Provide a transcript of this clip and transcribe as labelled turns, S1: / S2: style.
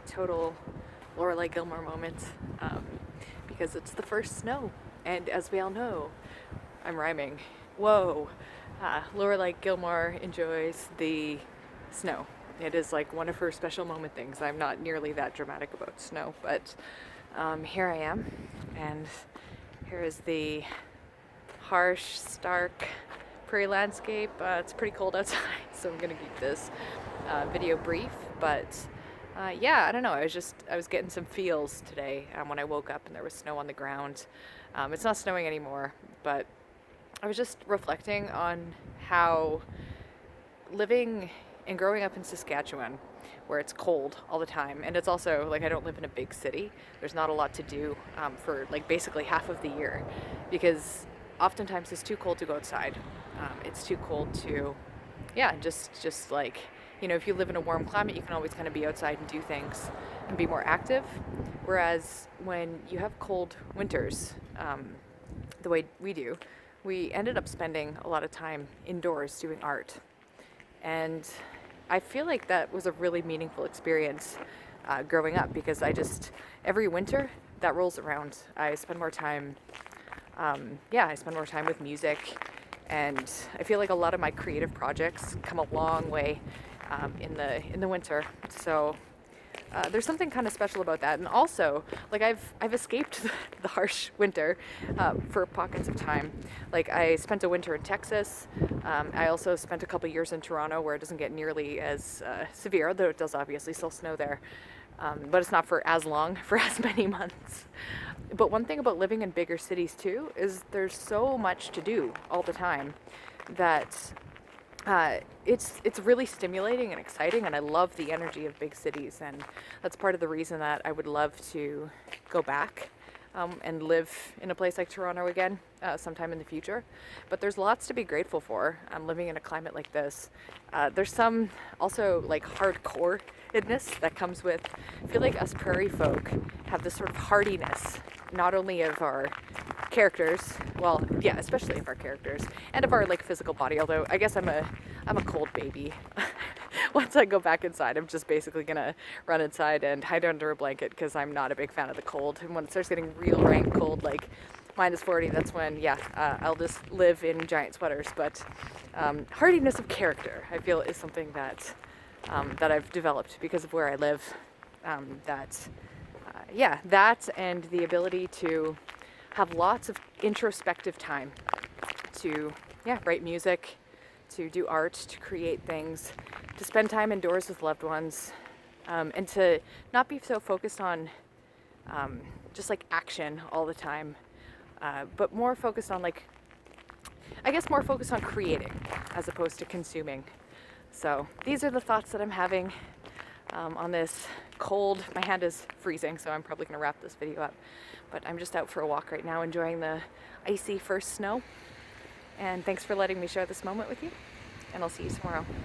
S1: total Lorelai Gilmore moment because it's the first snow. And as we all know, I'm rhyming. Whoa. Lorelai Gilmore enjoys the snow. It is like one of her special moment things. I'm not nearly that dramatic about snow, but here I am, and here is the harsh, stark prairie landscape. It's pretty cold outside, so I'm gonna keep this video brief, but yeah, I don't know. I was getting some feels today when I woke up and there was snow on the ground. It's not snowing anymore, but I was just reflecting on how living and growing up in Saskatchewan, where it's cold all the time, and it's also like I don't live in a big city. There's not a lot to do for like basically half of the year, because oftentimes it's too cold to go outside. It's too cold to, yeah, just like, you know, if you live in a warm climate, you can always kind of be outside and do things and be more active. Whereas when you have cold winters, the way we do, we ended up spending a lot of time indoors doing art. And I feel like that was a really meaningful experience growing up, because every winter that rolls around, I spend more time, I spend more time with music. And I feel like a lot of my creative projects come a long way in the winter. So there's something kind of special about that. And also, like I've escaped the harsh winter for pockets of time. Like I spent a winter in Texas. I also spent a couple years in Toronto, where it doesn't get nearly as severe, though it does obviously still snow there. But it's not for as long, for as many months. But one thing about living in bigger cities too is there's so much to do all the time that it's really stimulating and exciting, and I love the energy of big cities, and that's part of the reason that I would love to go back and live in a place like Toronto again sometime in the future. But there's lots to be grateful for living in a climate like this. There's some also like hardcore-edness that comes with, I feel like us prairie folk have this sort of hardiness, not only of our characters, well, yeah, especially of our characters, and of our like physical body, although I guess I'm a cold baby. Once I go back inside, I'm just basically gonna run inside and hide under a blanket, because I'm not a big fan of the cold. And when it starts getting real rank cold, like -40, that's when, yeah, I'll just live in giant sweaters. But hardiness of character, I feel, is something that that I've developed because of where I live. That and the ability to have lots of introspective time to, yeah, write music, to do art, to create things, to spend time indoors with loved ones, and to not be so focused on just like action all the time, but more focused on like, I guess more focused on creating as opposed to consuming. So these are the thoughts that I'm having on this cold, my hand is freezing, so I'm probably going to wrap this video up. But I'm just out for a walk right now, enjoying the icy first snow. And thanks for letting me share this moment with you. And I'll see you tomorrow.